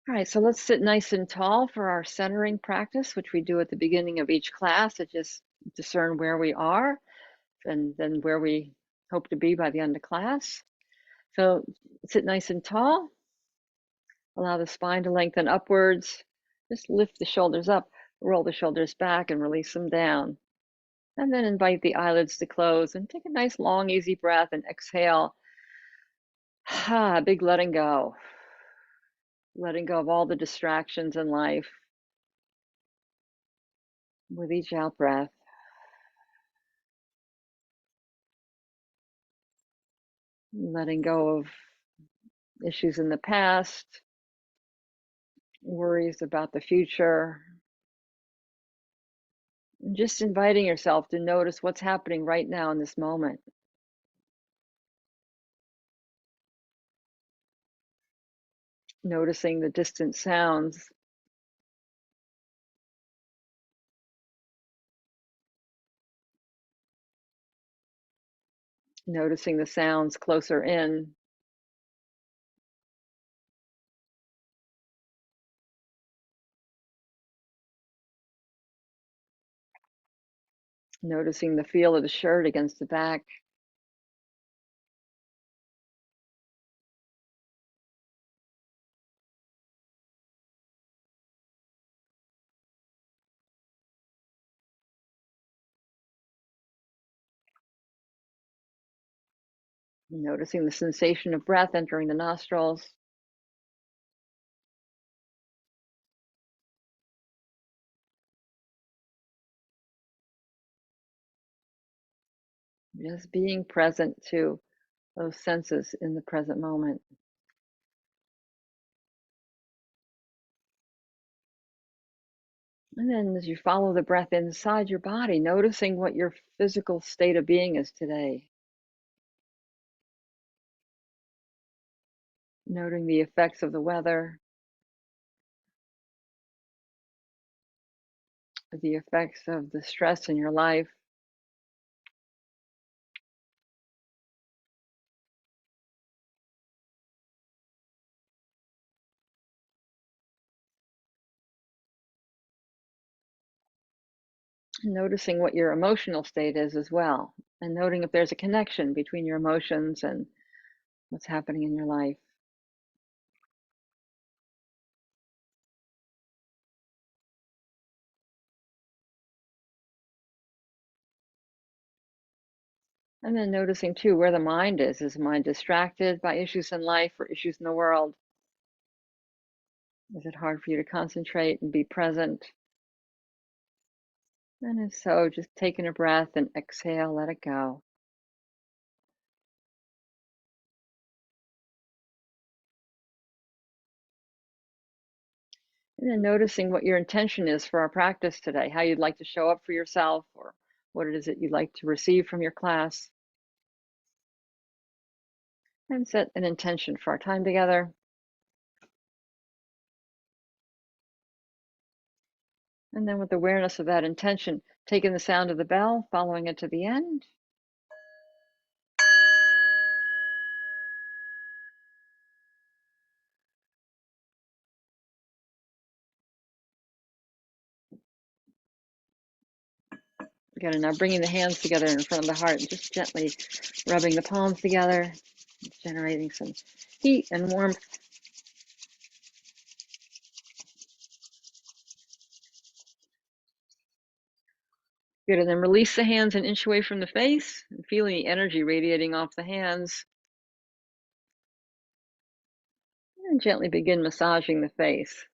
All right, so let's sit nice and tall for our centering practice, which we do at the beginning of each class to just discern where we are and then where we hope to be by the end of class. So sit nice and tall. Allow the spine to lengthen upwards. Just lift the shoulders up, roll the shoulders back, and release them down. And then invite the eyelids to close and take a nice, long, easy breath and exhale. Big letting go. Letting go of all the distractions in life with each out breath. Letting go of issues in the past, worries about the future, and just inviting yourself to notice what's happening right now in this moment. Noticing the distant sounds, noticing the sounds closer in, noticing the feel of the shirt against the back, noticing the sensation of breath entering the nostrils. Just being present to those senses in the present moment. And then as you follow the breath inside your body, noticing what your physical state of being is today. Noting the effects of the weather, the effects of the stress in your life. Noticing what your emotional state is as well, and noting if there's a connection between your emotions and what's happening in your life. And then noticing too where the mind is. Is the mind distracted by issues in life or issues in the world? Is it hard for you to concentrate and be present? And if so, just taking a breath and exhale, let it go. And then noticing what your intention is for our practice today, how you'd like to show up for yourself, or what it is that you'd like to receive from your class. And set an intention for our time together. And then with awareness of that intention, taking the sound of the bell, following it to the end. Again, now bringing the hands together in front of the heart and just gently rubbing the palms together, generating some heat and warmth. Good, and then release the hands an inch away from the face, and feeling the energy radiating off the hands. And gently begin massaging the face.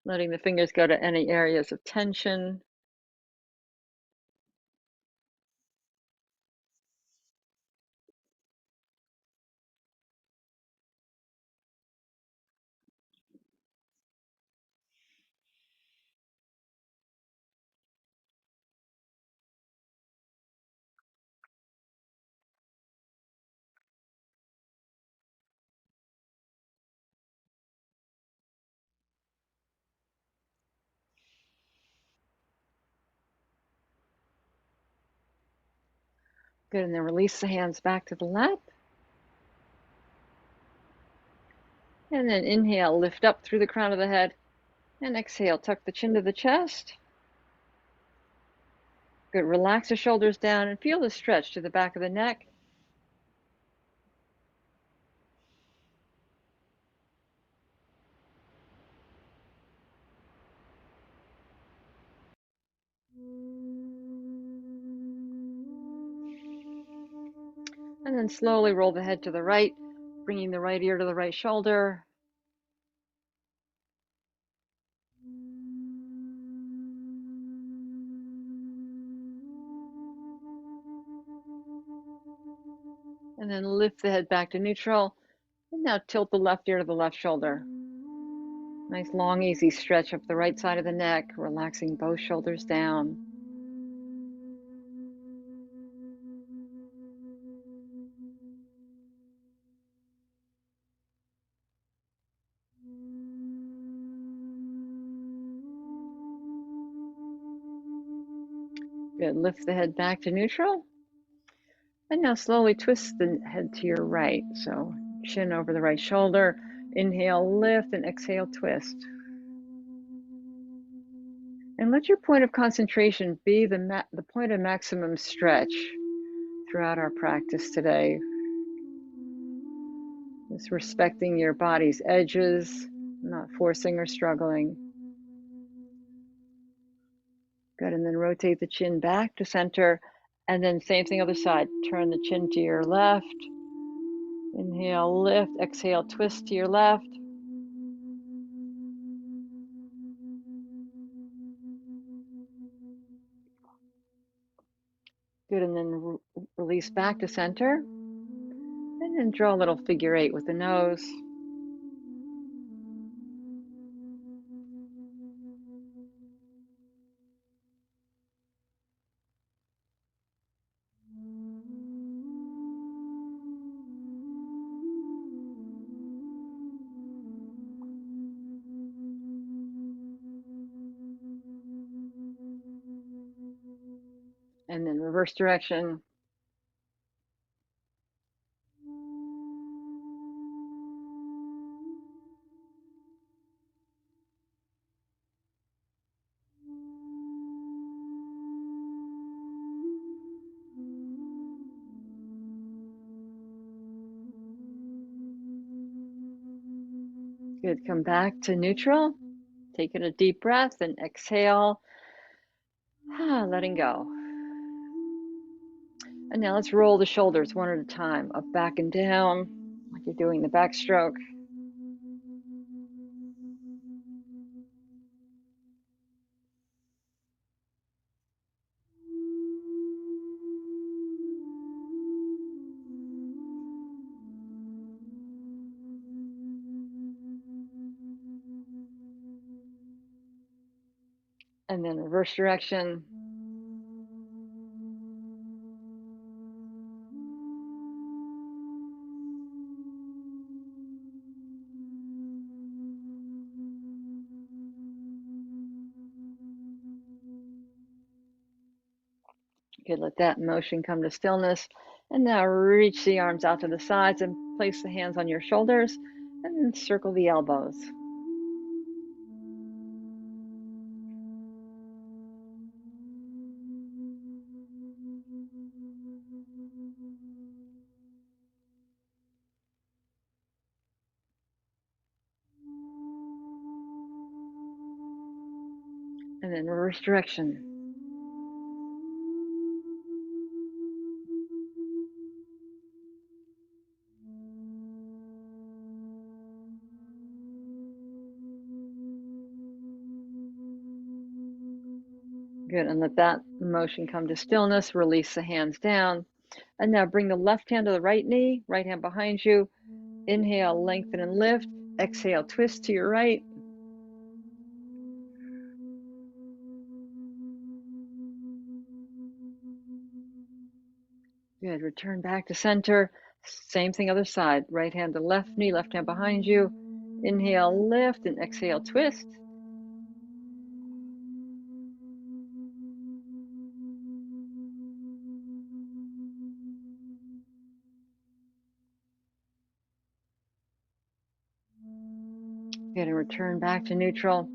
Letting the fingers go to any areas of tension. Good, and then release the hands back to the lap. And then inhale, lift up through the crown of the head. And exhale, tuck the chin to the chest. Good, relax the shoulders down and feel the stretch to the back of the neck. And then slowly roll the head to the right, bringing the right ear to the right shoulder. And then lift the head back to neutral. And now tilt the left ear to the left shoulder. Nice long, easy stretch up the right side of the neck, relaxing both shoulders down. Good, lift the head back to neutral. And now slowly twist the head to your right. So chin over the right shoulder. Inhale, lift, and exhale, twist. And let your point of concentration be the point of maximum stretch throughout our practice today. Just respecting your body's edges, not forcing or struggling. Good, and then rotate the chin back to center. And then same thing other side. Turn the chin to your left. Inhale, lift. Exhale, twist to your left. Good, and then release back to center. And then draw a little figure 8 with the nose. And then reverse direction. Good, come back to neutral. Taking a deep breath and exhale, letting go. And now let's roll the shoulders one at a time, up, back, and down, like you're doing the backstroke. And then reverse direction. Good, let that motion come to stillness. And now reach the arms out to the sides and place the hands on your shoulders and then circle the elbows. And then reverse direction. Good, and let that motion come to stillness. Release the hands down. And now bring the left hand to the right knee, right hand behind you. Inhale, lengthen and lift. Exhale, twist to your right. Good, return back to center. Same thing other side. Right hand to left knee, left hand behind you. Inhale, lift, and exhale, twist. return back to neutral.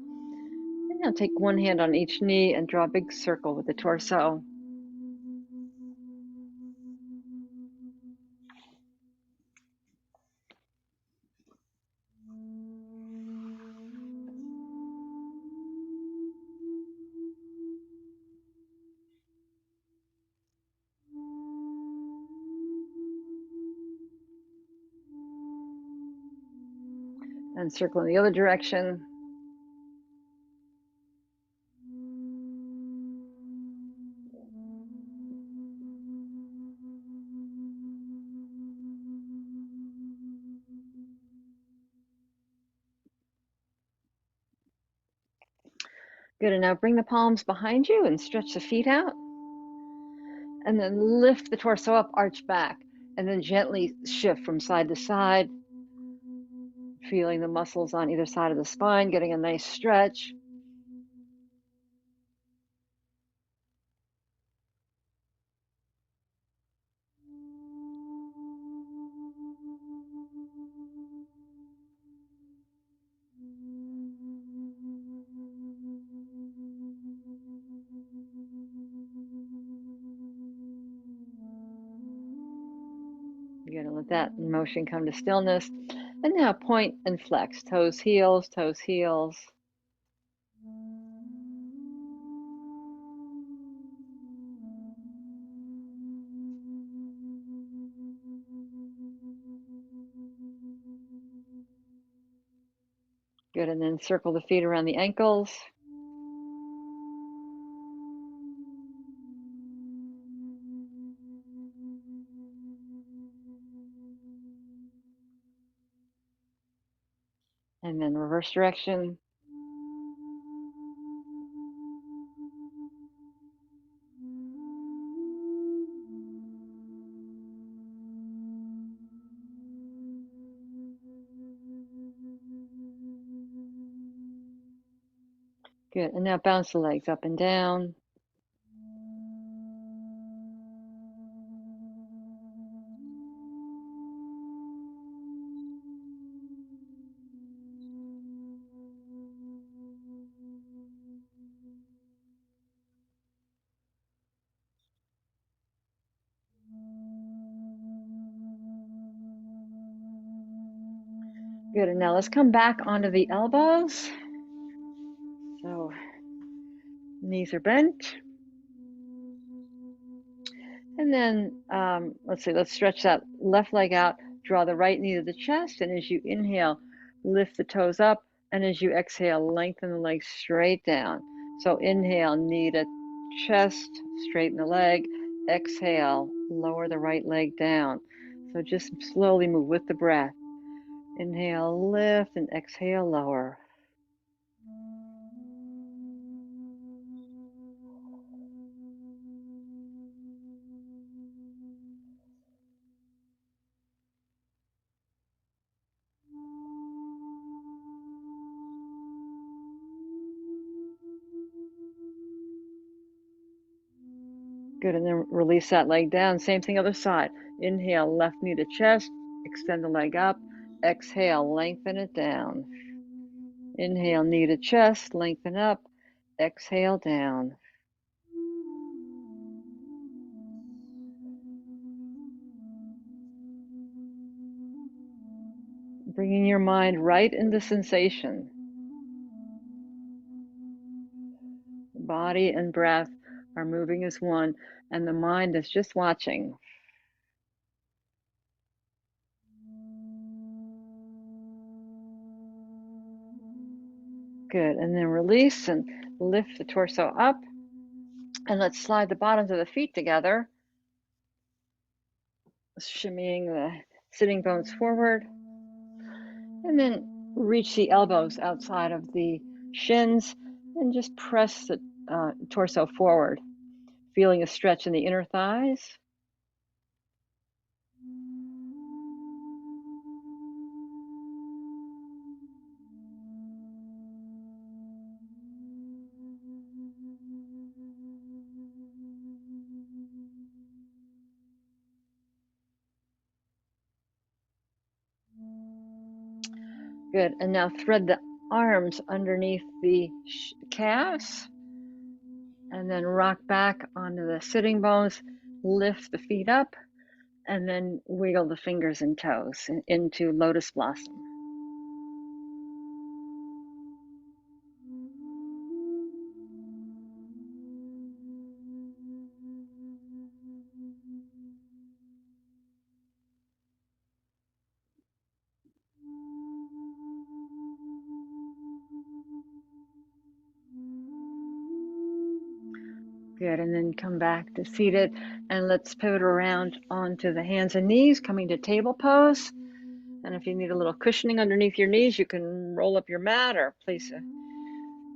And now take one hand on each knee and draw a big circle with the torso. And circle in the other direction. Good, and now bring the palms behind you and stretch the feet out. And then lift the torso up, arch back, and then gently shift from side to side, feeling the muscles on either side of the spine, getting a nice stretch. You're going to let that motion come to stillness. And now point and flex, toes, heels, toes, heels. Good, and then circle the feet around the ankles. And then reverse direction. Good, and now bounce the legs up and down. Good, and now let's come back onto the elbows. So knees are bent. And then let's stretch that left leg out, draw the right knee to the chest, and as you inhale, lift the toes up, and as you exhale, lengthen the leg straight down. So inhale, knee to chest, straighten the leg. Exhale, lower the right leg down. So just slowly move with the breath. Inhale, lift, and exhale, lower. Good, and then release that leg down. Same thing other side. Inhale, left knee to chest, extend the leg up. Exhale, lengthen it down. Inhale, knee to chest, lengthen up. Exhale, down. Bringing your mind right into sensation. Body and breath are moving as one, and the mind is just watching. Good, and then release and lift the torso up. And let's slide the bottoms of the feet together, shimmying the sitting bones forward. And then reach the elbows outside of the shins and just press the torso forward, feeling a stretch in the inner thighs. Good, and now thread the arms underneath the calves, and then rock back onto the sitting bones, lift the feet up, and then wiggle the fingers and toes into lotus blossom. Good, and then come back to seated, and let's pivot around onto the hands and knees, coming to table pose. And if you need a little cushioning underneath your knees, you can roll up your mat or place a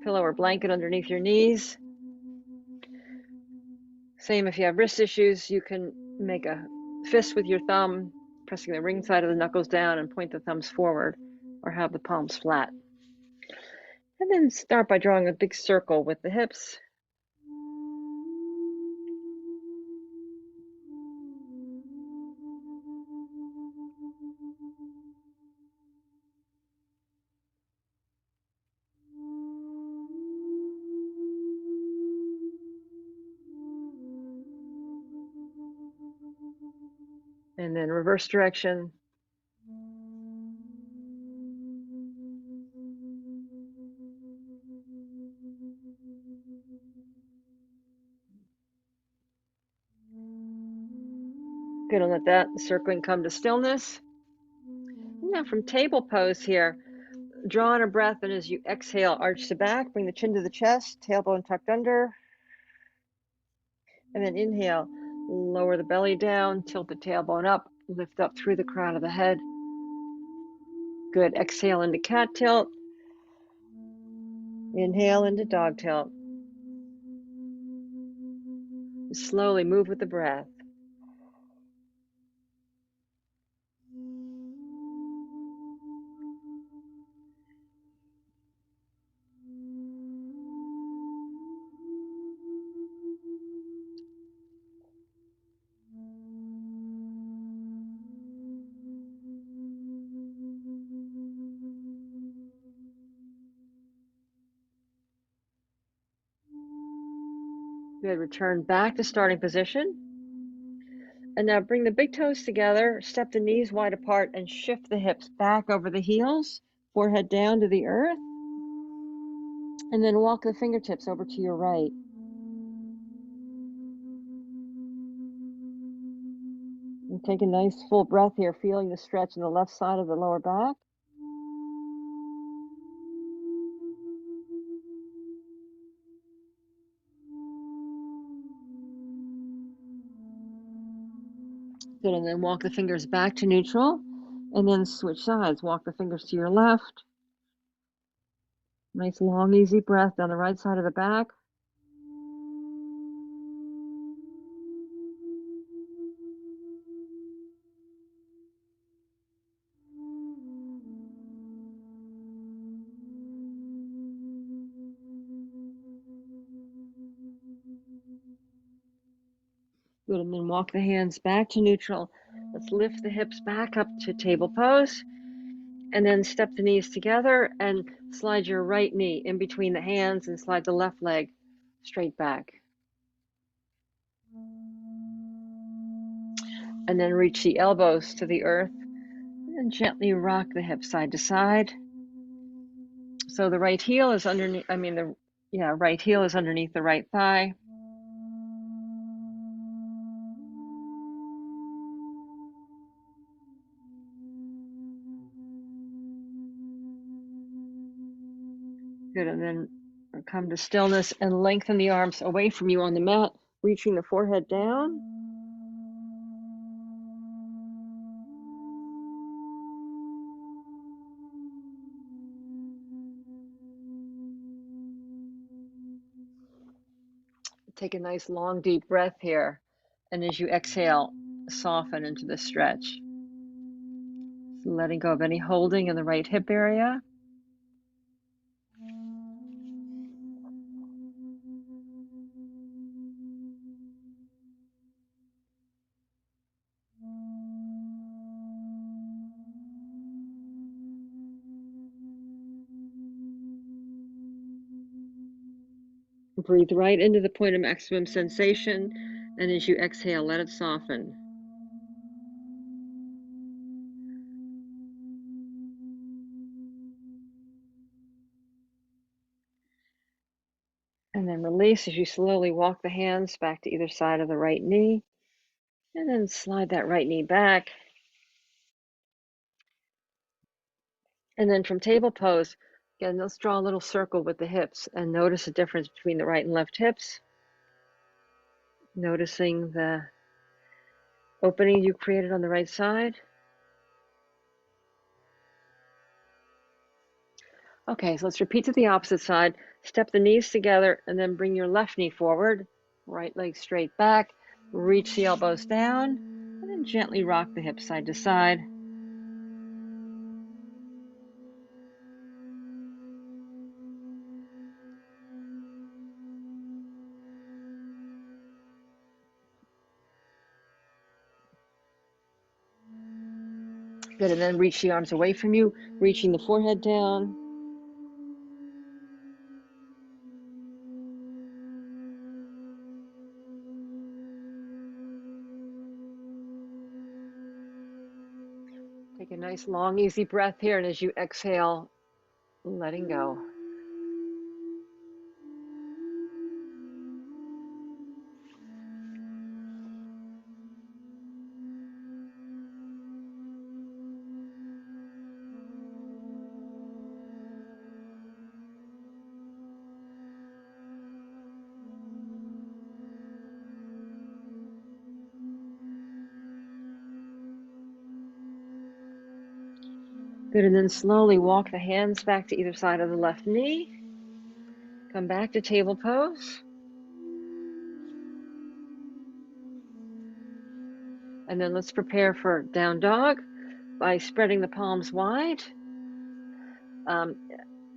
pillow or blanket underneath your knees. Same if you have wrist issues, you can make a fist with your thumb, pressing the ring side of the knuckles down and point the thumbs forward, or have the palms flat. And then start by drawing a big circle with the hips. And then reverse direction. Good, and let that circling come to stillness. Now from table pose here, draw in a breath, and as you exhale, arch the back, bring the chin to the chest, tailbone tucked under. And then inhale, lower the belly down, tilt the tailbone up, lift up through the crown of the head. Good, exhale into cat tilt. Inhale into dog tilt. Slowly move with the breath. Good, return back to starting position. And now bring the big toes together, step the knees wide apart, and shift the hips back over the heels, forehead down to the earth. And then walk the fingertips over to your right. And take a nice full breath here, feeling the stretch in the left side of the lower back. Good, and then walk the fingers back to neutral, and then switch sides. Walk the fingers to your left. Nice long, easy breath down the right side of the back. Good, and then walk the hands back to neutral. Let's lift the hips back up to table pose, and then step the knees together and slide your right knee in between the hands and slide the left leg straight back. And then reach the elbows to the earth and gently rock the hips side to side. So the right heel is underneath, right heel is underneath the right thigh. Good, and then come to stillness and lengthen the arms away from you on the mat, reaching the forehead down. Take a nice long deep breath here, and as you exhale, soften into the stretch. So letting go of any holding in the right hip area. Breathe right into the point of maximum sensation, and as you exhale, let it soften. And then release as you slowly walk the hands back to either side of the right knee, and then slide that right knee back. And then from table pose, again, let's draw a little circle with the hips and notice the difference between the right and left hips. Noticing the opening you created on the right side. Okay, so let's repeat to the opposite side. Step the knees together and then bring your left knee forward, right leg straight back, reach the elbows down, and then gently rock the hips side to side. Good, and then reach the arms away from you, reaching the forehead down. Take a nice long, easy breath here, and as you exhale, letting go. Good, and then slowly walk the hands back to either side of the left knee. Come back to table pose. And then let's prepare for down dog by spreading the palms wide.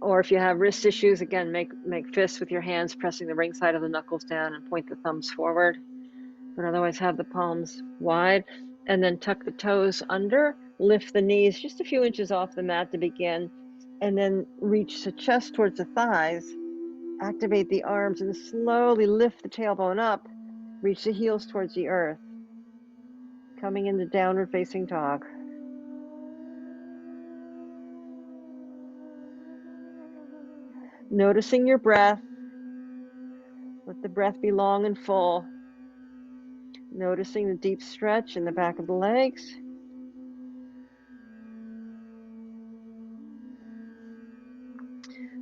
Or if you have wrist issues, again, make fists with your hands, pressing the ring side of the knuckles down and point the thumbs forward. But otherwise have the palms wide, and then tuck the toes under, lift the knees just a few inches off the mat to begin, and then reach the chest towards the thighs, activate the arms, and slowly lift the tailbone up, reach the heels towards the earth, coming into downward facing dog. Noticing your breath. Let the breath be long and full. Noticing the deep stretch in the back of the legs.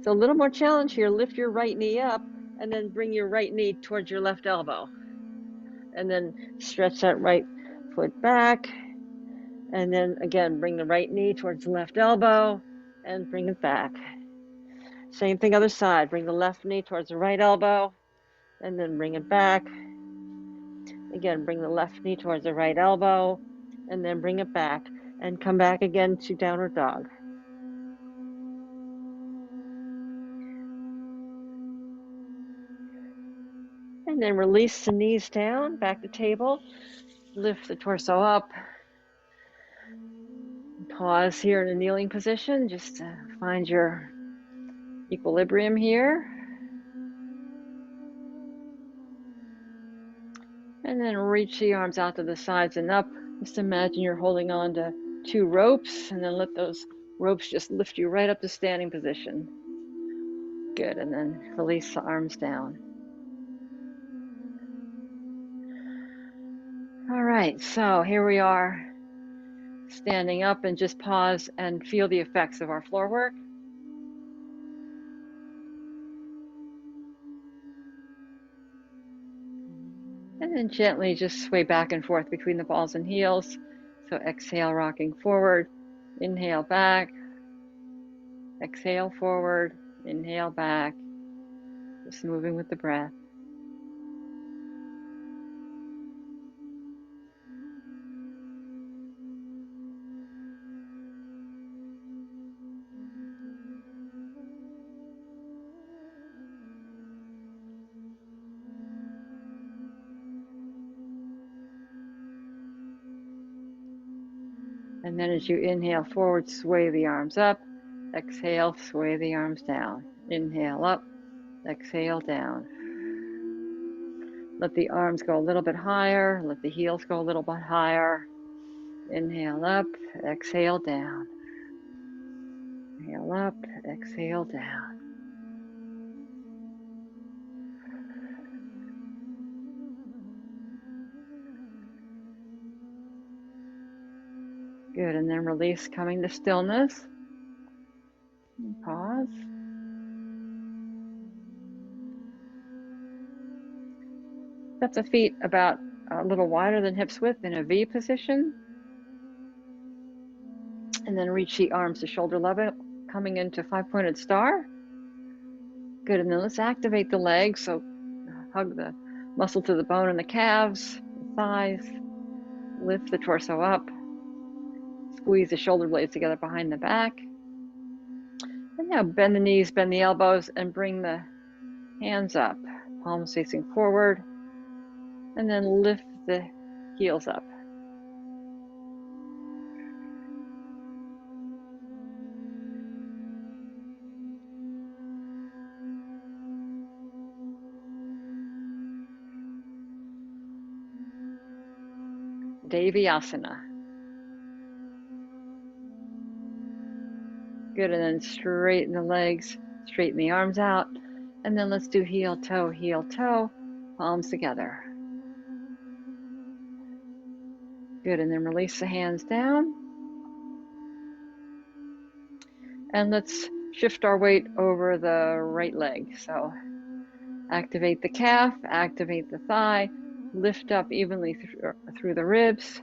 So a little more challenge here. Lift your right knee up and then bring your right knee towards your left elbow. And then stretch that right foot back. And then again, bring the right knee towards the left elbow and bring it back. Same thing other side. Bring the left knee towards the right elbow and then bring it back. Again, bring the left knee towards the right elbow and then bring it back and come back again to downward dog. And then release the knees down, back to table. Lift the torso up. Pause here in a kneeling position just to find your equilibrium here. And then reach the arms out to the sides and up. Just imagine you're holding on to two ropes, and then let those ropes just lift you right up to standing position. Good, and then release the arms down. All right, so here we are, standing up, and just pause and feel the effects of our floor work. And then gently just sway back and forth between the balls and heels. So exhale, rocking forward, inhale back, exhale forward, inhale back, just moving with the breath. And then as you inhale forward, sway the arms up, exhale, sway the arms down. Inhale up, exhale down. Let the arms go a little bit higher. Let the heels go a little bit higher. Inhale up, exhale down. Inhale up, exhale down. Good, and then release, coming to stillness. And pause. Step the feet about a little wider than hips width in a V position. And then reach the arms to shoulder level, coming into five-pointed star. Good, and then let's activate the legs. So hug the muscle to the bone in the calves, the thighs. Lift the torso up. Squeeze the shoulder blades together behind the back. And now bend the knees, bend the elbows, and bring the hands up. Palms facing forward. And then lift the heels up. Deviyasana. Good, and then straighten the legs, straighten the arms out. And then let's do heel, toe, palms together. Good, and then release the hands down. And let's shift our weight over the right leg. So activate the calf, activate the thigh, lift up evenly through the ribs.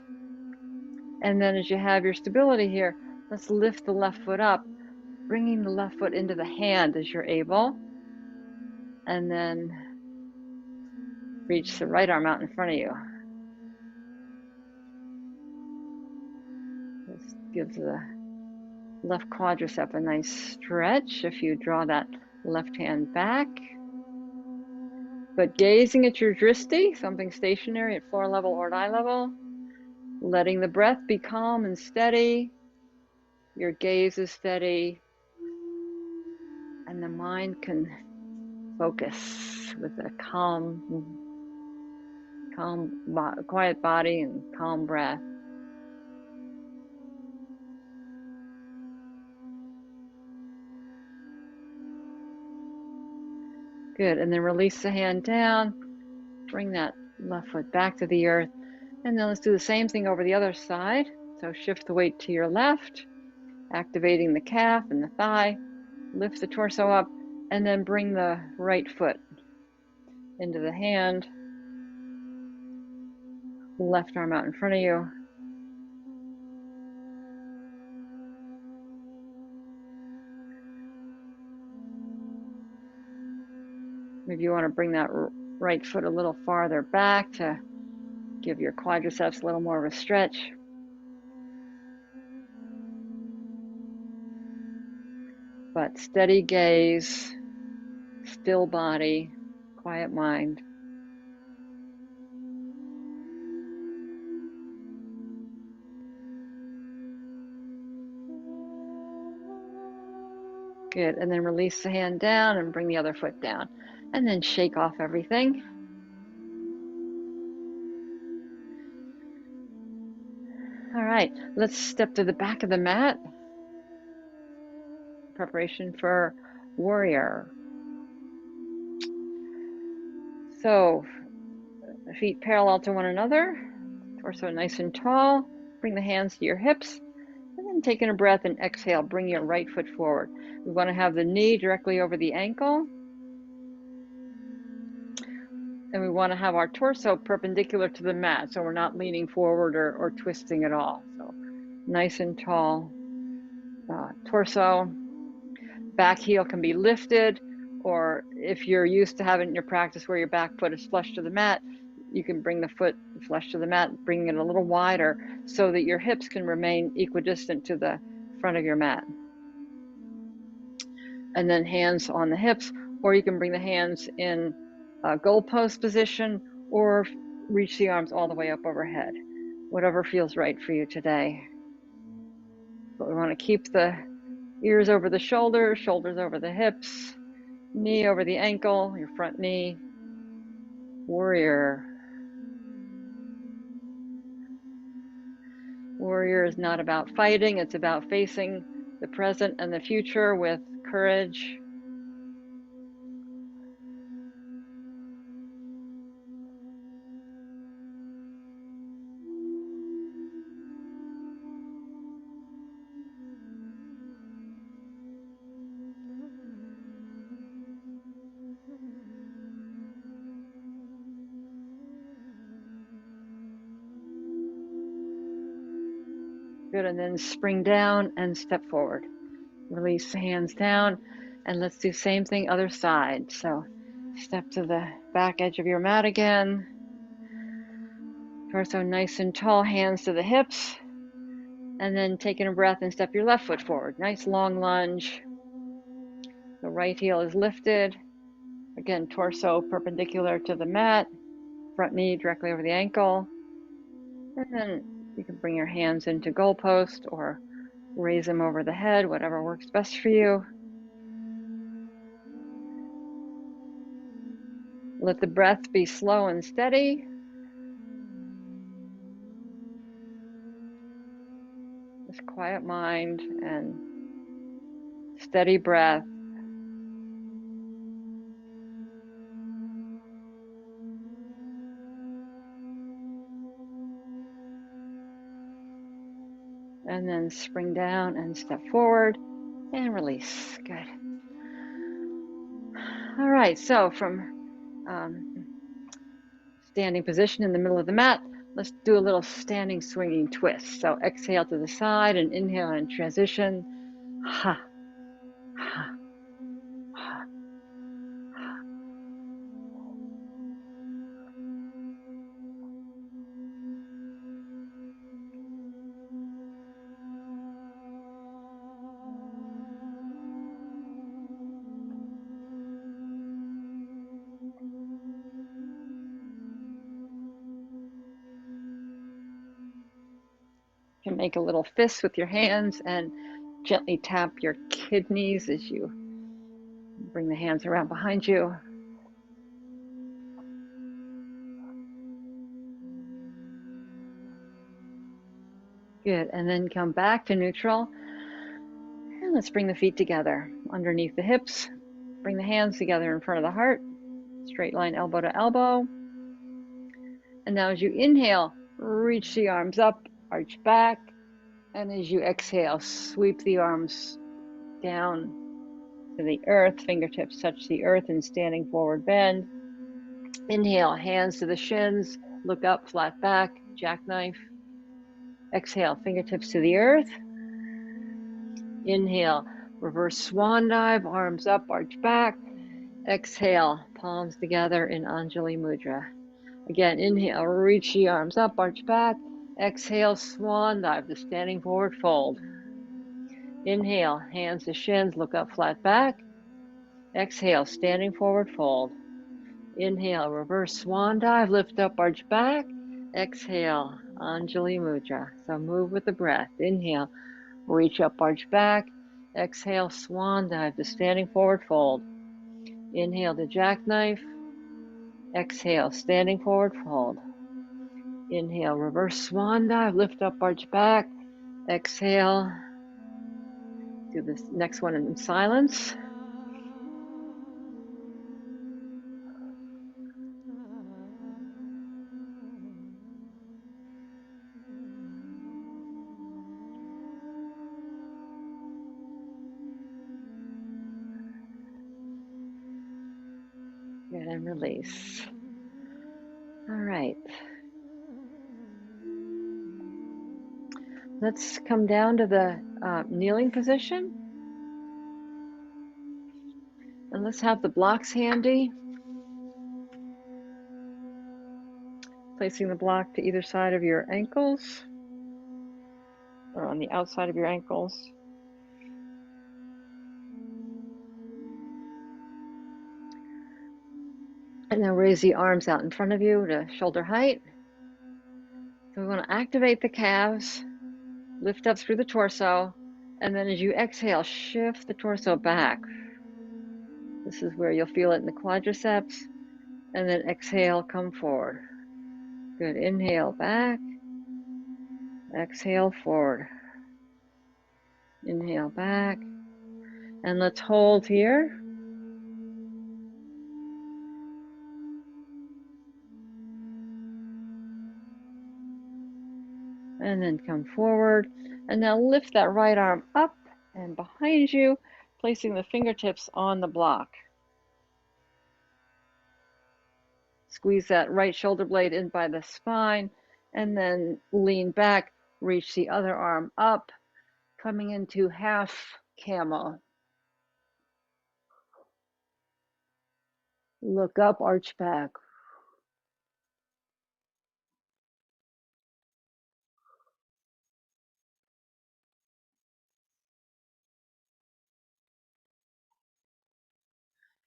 And then as you have your stability here, let's lift the left foot up, bringing the left foot into the hand as you're able. And then reach the right arm out in front of you. This gives the left quadricep a nice stretch if you draw that left hand back. But gazing at your drishti, something stationary at floor level or eye level, letting the breath be calm and steady. Your gaze is steady, and the mind can focus with a quiet body and calm breath. Good, and then release the hand down, bring that left foot back to the earth, and then let's do the same thing over the other side. So shift the weight to your left, activating the calf and the thigh, lift the torso up, and then bring the right foot into the hand, left arm out in front of you. Maybe you want to bring that right foot a little farther back to give your quadriceps a little more of a stretch. But steady gaze, still body, quiet mind. Good, and then release the hand down and bring the other foot down. And then shake off everything. All right, let's step to the back of the mat. Preparation for warrior. So, feet parallel to one another, torso nice and tall. Bring the hands to your hips. And then taking a breath and exhale, bring your right foot forward. We want to have the knee directly over the ankle. And we want to have our torso perpendicular to the mat, so we're not leaning forward or twisting at all. So nice and tall torso. Back heel can be lifted, or if you're used to having your practice where your back foot is flush to the mat, you can bring the foot flush to the mat, bring it a little wider so that your hips can remain equidistant to the front of your mat. And then hands on the hips, or you can bring the hands in a goalpost position or reach the arms all the way up overhead. Whatever feels right for you today. But we want to keep the ears over the shoulders, shoulders over the hips, knee over the ankle, your front knee. Warrior. Warrior is not about fighting, it's about facing the present and the future with courage. Good, and then spring down and step forward. Release the hands down, and let's do same thing other side. So step to the back edge of your mat again. Torso nice and tall, hands to the hips. And then taking a breath and step your left foot forward. Nice long lunge. The right heel is lifted. Again, torso perpendicular to the mat. Front knee directly over the ankle. And then you can bring your hands into goalpost or raise them over the head, whatever works best for you. Let the breath be slow and steady. Just quiet mind and steady breath. And then spring down and step forward and release. Good. All right, so from standing position in the middle of the mat, let's do a little standing swinging twist. So exhale to the side and inhale and transition. Ha, ha, ha. You can make a little fist with your hands and gently tap your kidneys as you bring the hands around behind you. Good, and then come back to neutral. And let's bring the feet together underneath the hips. Bring the hands together in front of the heart. Straight line elbow to elbow. And now as you inhale, reach the arms up, arch back. And as you exhale, sweep the arms down to the earth. Fingertips touch the earth in standing forward bend. Inhale, hands to the shins. Look up, flat back, jackknife. Exhale, fingertips to the earth. Inhale, reverse swan dive, arms up, arch back. Exhale, palms together in Anjali Mudra. Again, inhale, reach the arms up, arch back. Exhale, swan dive to standing forward fold. Inhale, hands to shins, look up, flat back. Exhale, standing forward fold. Inhale, reverse swan dive, lift up, arch back. Exhale, Anjali Mudra. So move with the breath. Inhale, reach up, arch back. Exhale, swan dive to standing forward fold. Inhale to jackknife. Exhale, standing forward fold. Inhale, reverse swan dive, lift up, arch back. Exhale. Do this next one in silence. Good, and release. All right. Let's come down to the kneeling position. And let's have the blocks handy. Placing the block to either side of your ankles or on the outside of your ankles. And now raise the arms out in front of you to shoulder height. So we want to activate the calves, lift up through the torso, and then as you exhale, shift the torso back. This is where you'll feel it in the quadriceps. And then exhale, come forward. Good. Inhale back. Exhale forward. Inhale back. And let's hold here. And then come forward. And now lift that right arm up and behind you, placing the fingertips on the block. Squeeze that right shoulder blade in by the spine, and then lean back, reach the other arm up, coming into half camel. Look up, arch back.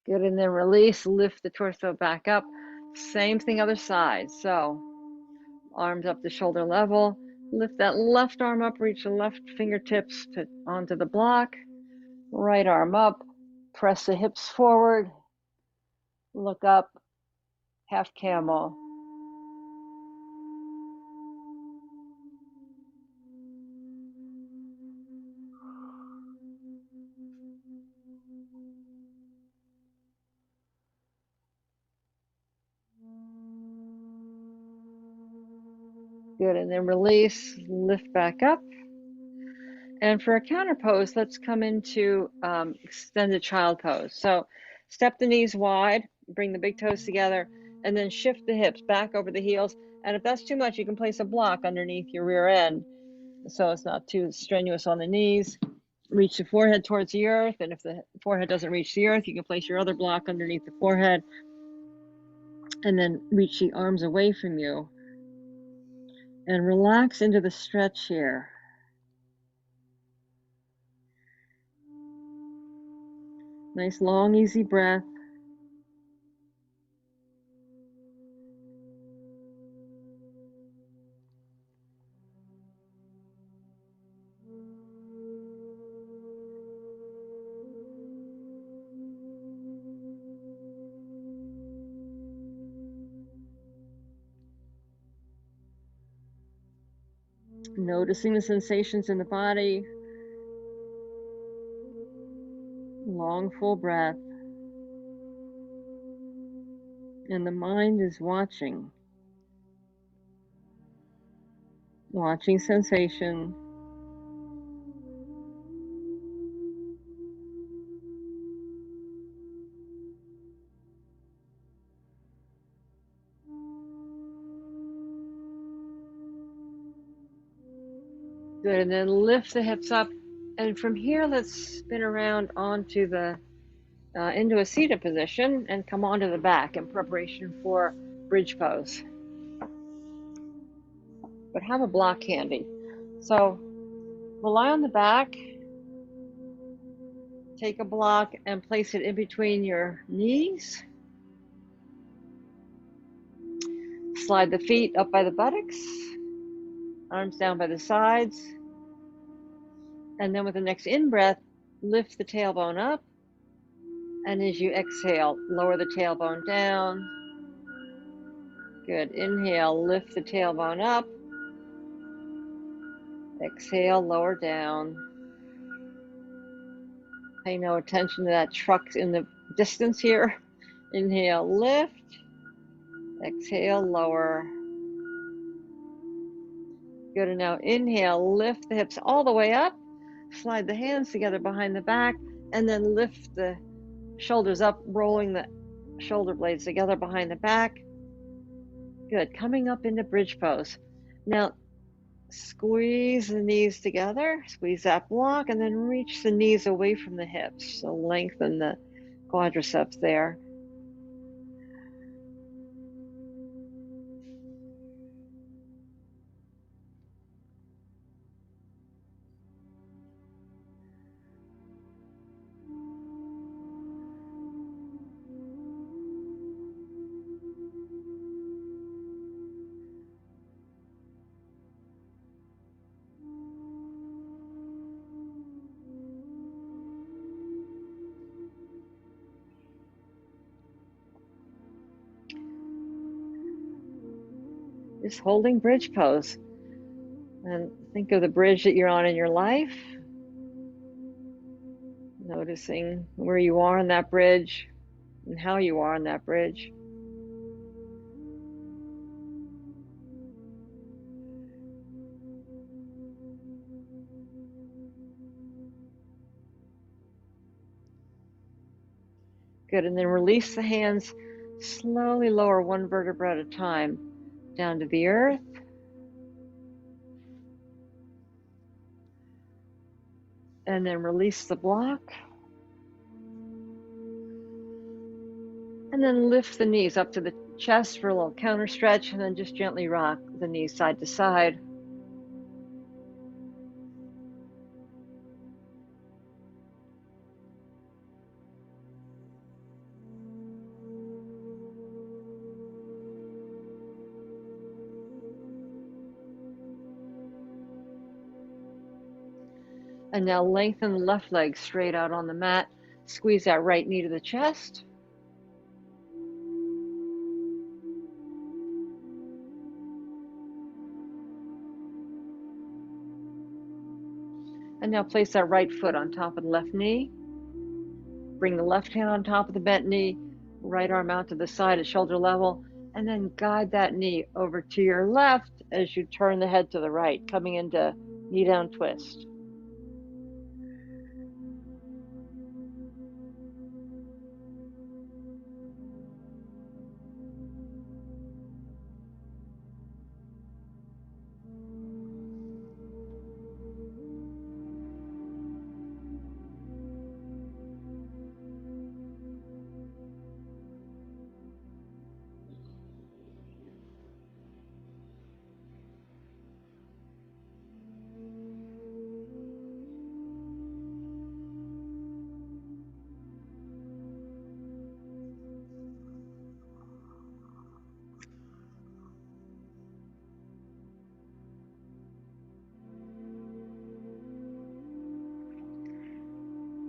Good, and then release, lift the torso back up. Same thing other side. So arms up to shoulder level. Lift that left arm up, reach the left fingertips onto the block. Right arm up, press the hips forward. Look up, half camel. Good, and then release, lift back up. And for a counter pose, let's come into extended child pose. So step the knees wide, bring the big toes together, and then shift the hips back over the heels. And if that's too much, you can place a block underneath your rear end, so it's not too strenuous on the knees. Reach the forehead towards the earth, and if the forehead doesn't reach the earth, you can place your other block underneath the forehead, and then reach the arms away from you. And relax into the stretch here. Nice, long, easy breath. Noticing the sensations in the body. Long, full breath. And the mind is watching sensation. Good, and then lift the hips up. And from here, let's spin around onto the, into a seated position and come onto the back in preparation for bridge pose. But have a block handy. So rely on the back, take a block and place it in between your knees. Slide the feet up by the buttocks, arms down by the sides. And then with the next in-breath, lift the tailbone up. And as you exhale, lower the tailbone down. Good. Inhale, lift the tailbone up. Exhale, lower down. Pay no attention to that truck in the distance here. Inhale, lift. Exhale, lower. Good. And now inhale, lift the hips all the way up. Slide the hands together behind the back. And then lift the shoulders up, rolling the shoulder blades together behind the back. Good. Coming up into bridge pose. Now, squeeze the knees together, squeeze that block, and then reach the knees away from the hips. So lengthen the quadriceps there. just holding bridge pose. And think of the bridge that you're on in your life. Noticing where you are on that bridge and how you are on that bridge. Good, and then release the hands. Slowly lower one vertebra at a time down to the earth. And then release the block. And then lift the knees up to the chest for a little counter stretch, and then just gently rock the knees side to side. And now lengthen the left leg straight out on the mat. Squeeze that right knee to the chest. And now place that right foot on top of the left knee. Bring the left hand on top of the bent knee, right arm out to the side at shoulder level, and then guide that knee over to your left as you turn the head to the right, coming into knee down twist.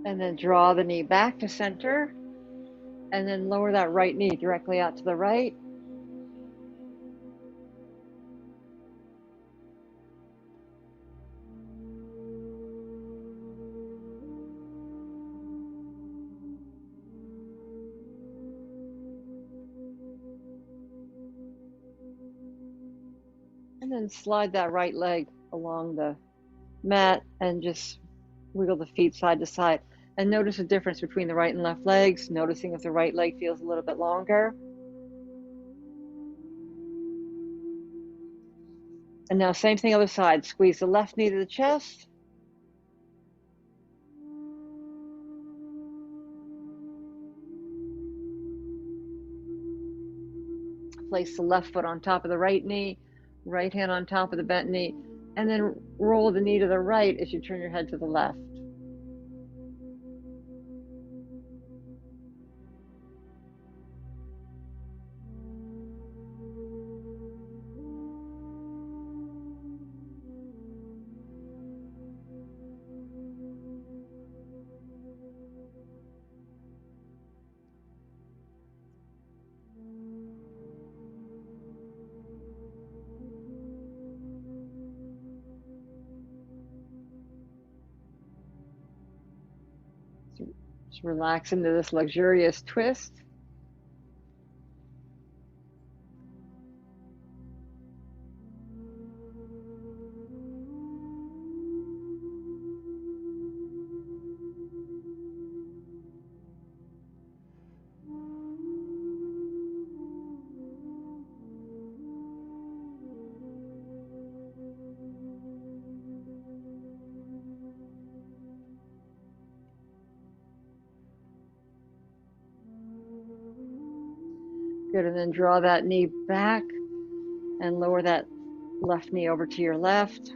And then draw the knee back to center, and then lower that right knee directly out to the right. And then slide that right leg along the mat and just wiggle the feet side to side. And notice the difference between the right and left legs, noticing if the right leg feels a little bit longer. And now same thing other side. Squeeze the left knee to the chest. Place the left foot on top of the right knee, right hand on top of the bent knee, and then roll the knee to the right as you turn your head to the left. Just relax into this luxurious twist. Good, and then draw that knee back and lower that left knee over to your left.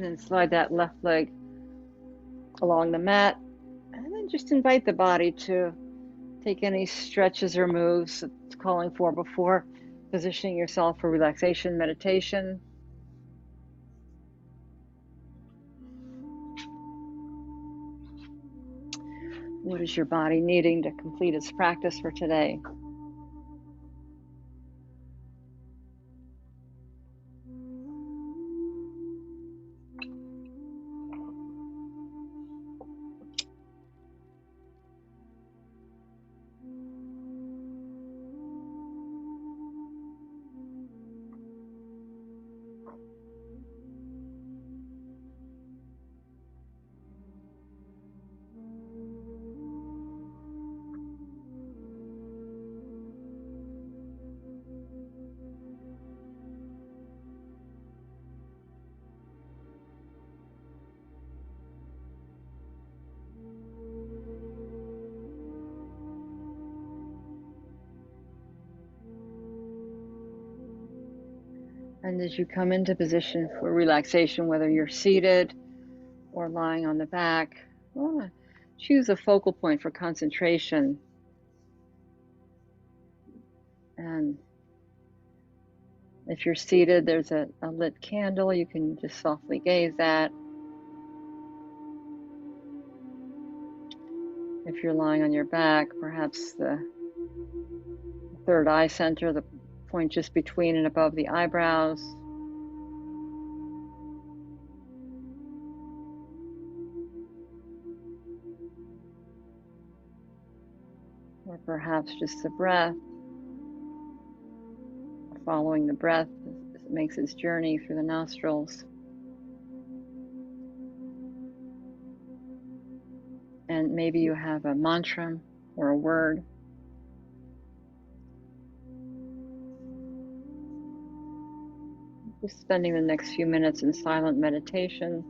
And then slide that left leg along the mat. And then just invite the body to take any stretches or moves it's calling for before positioning yourself for relaxation meditation. What is your body needing to complete its practice for today? And as you come into position for relaxation, whether you're seated or lying on the back, choose a focal point for concentration. And if you're seated, there's a lit candle you can just softly gaze at. If you're lying on your back, perhaps the third eye center, the point just between and above the eyebrows. Or perhaps just the breath, following the breath as it makes its journey through the nostrils. And maybe you have a mantra or a word. Just spending the next few minutes in silent meditation.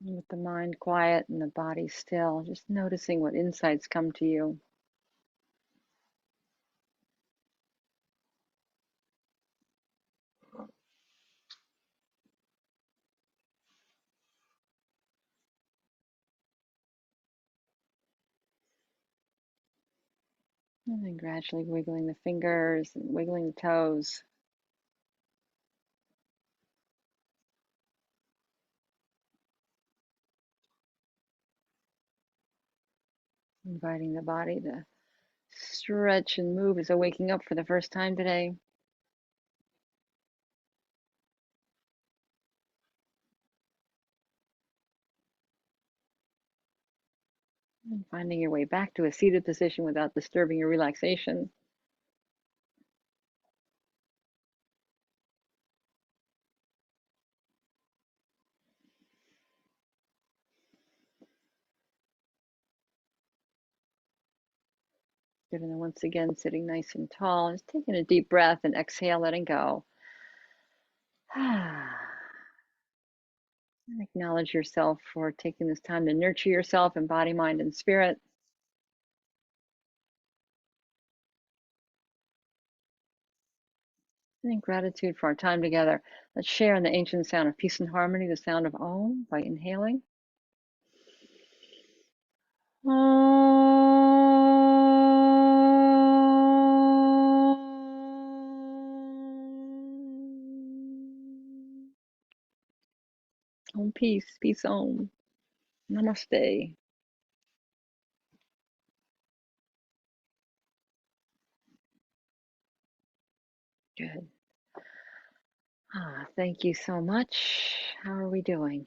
With the mind quiet and the body still, just noticing what insights come to you. And then gradually wiggling the fingers and wiggling the toes. Inviting the body to stretch and move as though waking up for the first time today. And finding your way back to a seated position without disturbing your relaxation. Good, and then once again, sitting nice and tall, just taking a deep breath and exhale, letting go. And acknowledge yourself for taking this time to nurture yourself in body, mind, and spirit. And in gratitude for our time together, let's share in the ancient sound of peace and harmony, the sound of Om, by inhaling. Om peace, peace Om. Namaste. Good. Thank you so much. How are we doing?